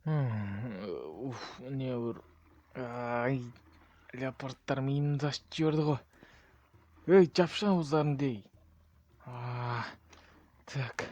Не бір ай леопардтар миымды ашып жіберді ғой. Ей, жапшы ауыздарын дей. Так.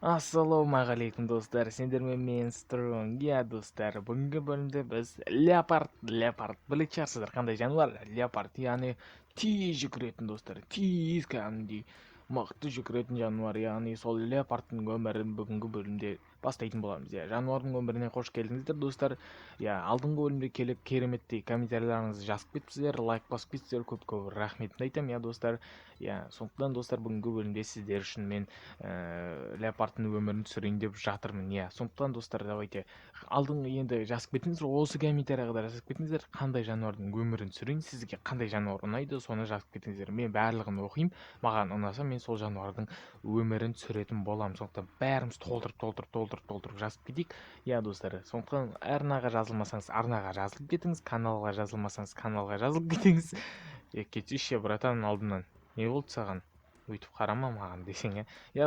Ассалаумағалейкум достар, сендермен мен Стронг. Достар, бүгінгі бөлімде біз леопард білетін шығарсыздар қандай жануар? Леопард, яғни тез жүгіретін достар, тез кәдімгідей мықты жүгіретін жануар, яғни сол леопардтың өмірін бүгінгі бөлімде бастайтын боламыз. Жануардың өміріне қош келдіңіздер достар. Алдыңғы бөлімде келіп кереметтей комментарийлеріңізді жазып кетіпсіздер, лайк басып кетіпсіздер, көп рахметімді айтамын достар. Сондықтан достар, бүгінгі бөлімде сіздер үшін мен леопардтың өмірін түсірейін деп жатырмын. Сондықтан достар, давайте алдыңғы енді жазып кетіңіздер, осы комментарияға да жазып кетіңіздер, қандай жануардың өмірін түсірейін, сізге қандай жануар ұнайды, соны жазып кетіңіздер. Мен барлығын оқимын, маған ұнаса мен сол жануардың өмірін түсіретін боламын. Сондықтан бәріміз толтырып жазып кетейік. Достар, сондықтан арнаға жазылмасаңыз арнаға жазылып кетіңіз, каналға жазылмасаңыз каналға жазылып кетіңіз. Кетші братан, алдымнан не болды саған? Өйтіп қарама маған десең.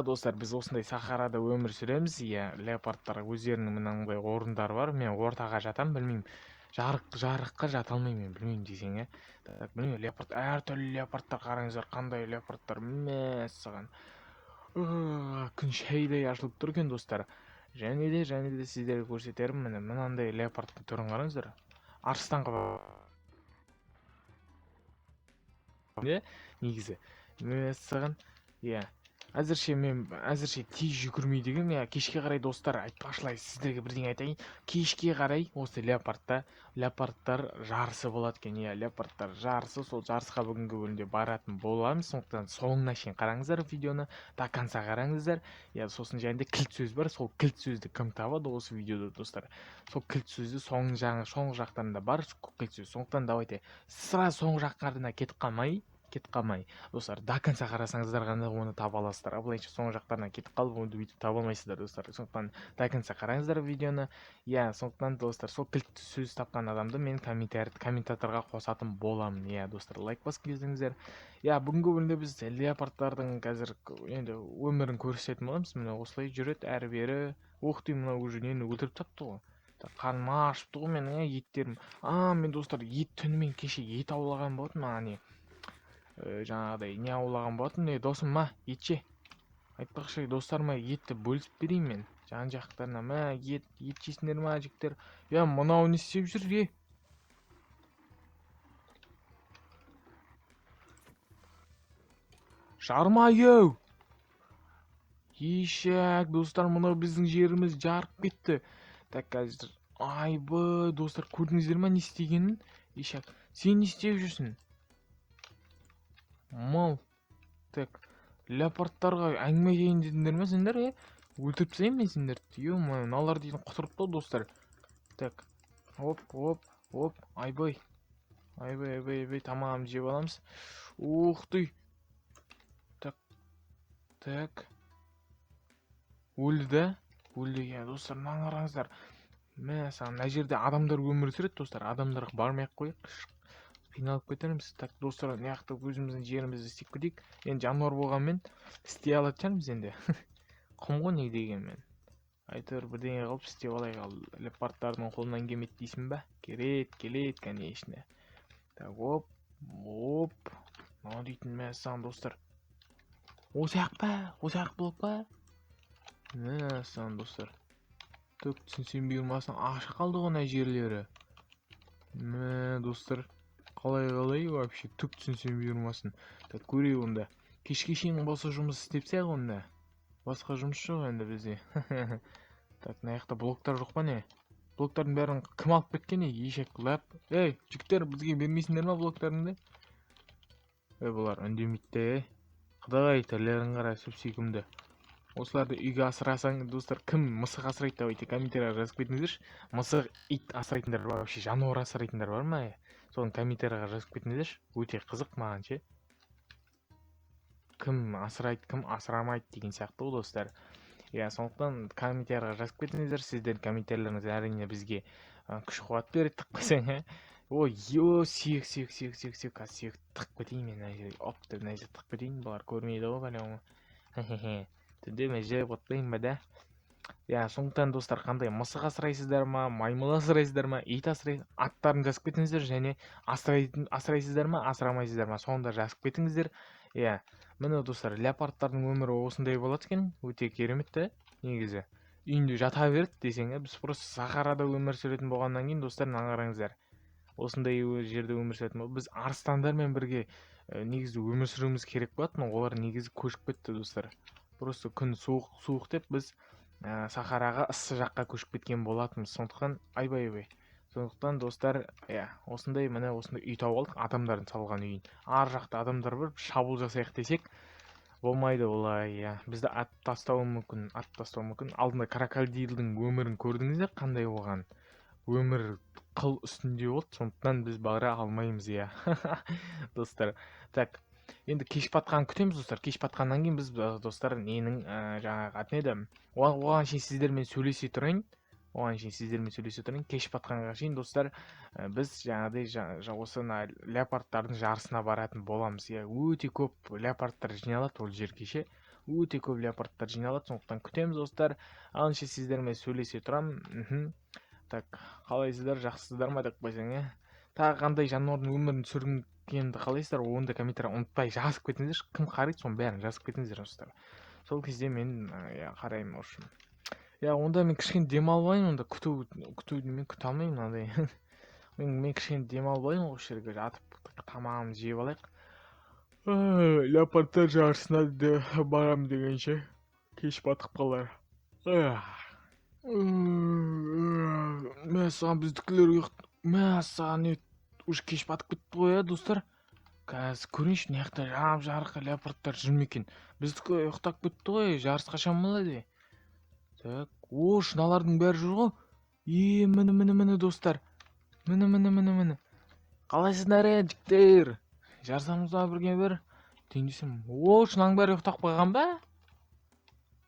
Достар, біз осындай сахарада өмір сүреміз. Леопардтар өздерінің мынандай орындары бар. Мен ортаға жатам, білмеймін. Жарыққа жата алмаймын, білмеймін десең. Білмеймін, леопард, әртүрлі леопардтар қараңыздар, қандай леопардтар. Мәссаған. Күн шайдай ашылып тұр екен достар. Және де сіздерге көрсетермін. Мынандай леопардтың түрін қараңыздар. Арыстанға негізі мәссаған. Әзірше тез жүгірмейді екен. Кешке қарай достар, айтпақшылай сіздерге бірдеңе айтайын. Кешке қарай осы леопардтар жарысы болады екен. Леопардтар жарысы, сол жарысқа бүгінгі бөлімде баратын боламыз. Сондықтан соңына шейін қараңыздар видеоны, до конца қараңыздар. Сосын және де кілт сөз бар. Сол кілт сөзді кім табады осы видеода достар? Сол кілт сөзді соңғы жақтарында бар кілт сөз. Сондықтан давайте сразу соңғы жақтарына кетіп қалмай достар, до конца қарасаңыздар ғана оны таба аласыздар. Былайша соңғы жақтарына кетіп қалып оны бүйтіп таба алмайсыздар достар. Сондықтан до конца қараңыздар видеоны. Сондықтан достар, сол кілт сөз тапқан адамды мен комментаторға қосатын боламын. Достар, лайк басып кетіңіздер. Бүгінгі бөлімде біз леопардтардың қазір енді өмірін көрсететін боламыз. Міне осылай жүреді әрі бері. Ух ты, мынау уже нені өлтіріп тапты ғой. Қарным ашыпты ғой менің, еттерім. Мен достар, түнімен кеше ет аулаған болатын, жаңағыдай не аулаған болатын. Досым, етше. Айтпақшы достарыма етті бөлісіп берейін мен. Жан жақтарына, ет жесіңдер ма жігіттер? Мынау не істеп жүр, жармайы. Ешек, достар, мынау біздің жеріміз жарып кетті. Так, қазір айбай достар, көрдіңіздер ма не істегенін? Ешек, сен не істеп жүрсің? Мал. Так, леопардтарға әңгіме айтайын дедіңдер ме сендер? Өлтіріп тастайын мен сендерді. Мыналар дейтін құтырыпты достар. Так, оп, айбай, тамағымды жеп аламыз. Ух ты. Так, өлді. Достар, мынаны қараңыздар. Мына жерде адамдар өмір сүреді достар. Адамдарға бармай-ақ қояйық, қиналып кетерміз. Так, достар, мыняқта өзіміздің жерімізді істеп кетейік. Енді жануар болғанмен істей алатын шығармыз енді. Құм ғой не дегенмен. Әйтеуір бірдеңе қылып істеп алайық. Ал леопардтардың қолынан келмейді дейсің ба? Келеді, конечно. Так, оп. Мынау дейтін мәссаған достар. Осы ақ блок па? Мәссаған достар. Түк түсінсем бұйырмасын, аша қалды ғой жерлері. Достар, қалай вообще түк түсінсем бұйырмасын. Так, көрейік онда. Кешке шейін болса жұмыс істепсек онда. Басқа жұмыс жоқ енді бізде. Так, мына жақта блоктар жоқ па не? Блоктардың бәрін кім алып кеткен? Ешек лап. Жігіттер, бізге бермейсіңдер ма блоктарыңды? Бұлар үндемейді. Құдай, түрлерін қара, сүп-сүйкімді. Осыларды үйге асырасаң, достар, кім мысық асырайды давайте комментарияға жазып кетіңіздерші. Мысық, ит асырайтындар бар, вообще жануар асырайтындар бар ма? Соны комментарияға жазып кетіңіздерші. Өте қызық маған ше. Кім асырайды, кім асырамайды деген сияқты ғой достар. Сондықтан комментарияға жазып кетіңіздер. Сіздердің комментарийлеріңіз әрине бізге күш қуат береді, тық қойсаң. Сүйек тық кетейін мен мына жерге. Оп деп мына жерге тық кетейін. Бұлар көрмейді ғой бәлем. Түнде мен жеп отпайын ба да? Сондықтан достар, қандай мысық асырайсыздар ма, маймыл асырайсыздар ма, ит аттарын жазып кетіңіздер, және асырайсыздар ма, асырамайсыздар ма, соны да жазып кетіңіздер. Міне достар, леопардтардың өмірі осындай болады екен, өте керемет та негізі. Үйінде жата берді десең, біз просто сахарада өмір сүретін болғаннан кейін достар, мына қараңыздар, осындай жерде өмір сүретін біз арыстандармен бірге негізі өмір сүруіміз керек болатын, олар негізі көшіп кетті достар. Просто күн суық деп біз сахараға, ыссы жаққа көшіп кеткен болатынбыз. Сондықтан достар, осындай үй тауып алдық, адамдардың салған үйін. Ар жақта адамдар бар, шабуыл жасайық десек болмайды олай. Бізді атып тастауы мүмкін. Алдында крокодилдің өмірін көрдіңіздер, қандай болған? Өмір қыл үстінде болды, сондықтан біз бара алмаймыз. Достар, так, енді кеш батқанын күтеміз достар. Кеш батқаннан кейін біз достар ненің жаңағы аты не еді, оған шейін сіздермен сөйлесе тұрайын. Кеш батқанға шейін достар, біз жаңағыдай осы леопардтардың жарысына баратын боламыз. Өте көп леопардтар жиналады ол жерге ше. Өте көп леопардтар жиналады, сондықтан күтеміз достар. Алынша сіздермен сөйлесе тұрам. Так, қалайсыздар, жақсысыздар ма деп қойсаң, тағы қандай жануардың өмірін сүргенді қалайсыздар, оны да комментария ұмытпай жазып кетіңіздер. Кім қарайды, соның бәрін жазып кетіңіздер достар. Сол кезде мен қараймын. Онда мен кішкене демалып алайын, онда күтуді мен күте алмаймын мынандай. мен кішкене демалып алайын, осы жерге жатып тамағымды жеп алайық. Леопардтар жарысына барам дегенше кеш батып қалар. Мәссаған, біздікілер мәссаған, уже кеш батып кетті ғой достар. Қазір көрейінші, мына жақта жарық леопардтар жүр ме екен. Біздікі ұйықтап кетті ғой, жарыс қашан болады? Так, шыналардың бәрі жүр ғой. Міне достар, міне. Қалайсыздар жігіттер? Жарысамызға бірге бір дейін десем. Шынаның бәрі ұйықтап қойған ба?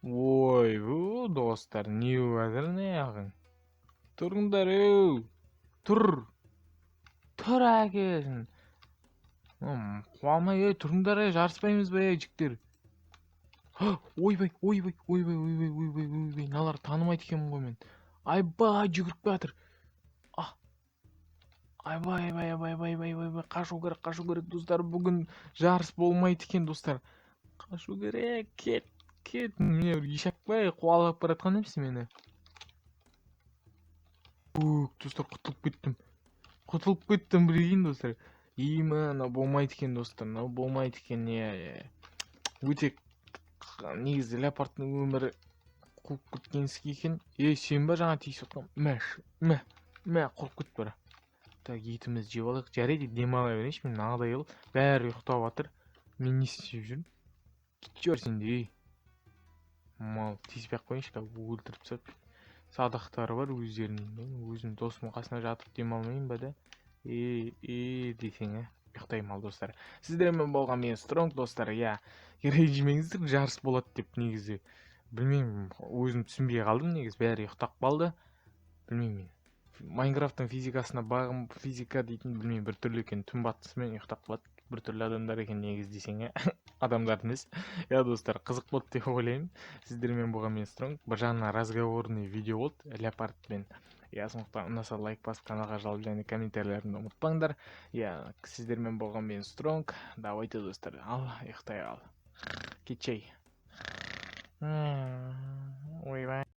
Достар, не өәдір неғың? Тұрыңдар, тұр әкесін. Қуалмай, тұрыңдар, жарыспаймыз ба, жігіттер? Ойбай, налар танымайды екенмін ғой мен. Айбай, жүгіріп жатыр. Айбай, қашу керек достар, бүгін жарыс болмайды екен достар. Қашу керек, кет. Міне ешақпай қуалап баратқан емес мені. Достар, құтылып кеттім білейін достар. Мынау болмайды екен достар, өте негізі леопардтың өмірі қуып кеткенсіз екен. Сен ба жаңа тиісіп отқан? Құрып кетті бара. Так, етімізді жеп алайық. Жарайды, демала берейінші, мен нағдай ел бәрі ұйықтап жатыр. Мен не істеп жүрмін? Кетіп жібер сен де. Мал тиіспей-ақ қойыңшы, өлтіріп тастап. Садақтары бар өздерінің. Өзім досымның қасына жатып демалмайын ба да? Десең, ұйықтаймын ал достар. Сіздермен болған мен Стронг достар. Ренжімеңіздер, жарыс болады деп негізі. Білмеймін, өзім түсінбей қалдым, негізі бәрі ұйықтап қалды. Білмеймін. Майнкрафттың физикасына бағым, физика дейтін білмеймін, бір түрлі екен. Түн батысымен ұйықтап қалады. Бір түрлі адамдар екен негізі десең, адамдар емес. Достар, қызық болды деп ойлаймын. Сіздермен болған мен Стронг. Бір жағынан разговорный видео болды леопардпен. Сондықтан ұнаса лайк басып, каналға жазылып және комментарийлерді ұмытпаңдар. Сіздермен болған мен Стронг. Давайте достар, ұйықтай ал. Кетшей. Ойбай.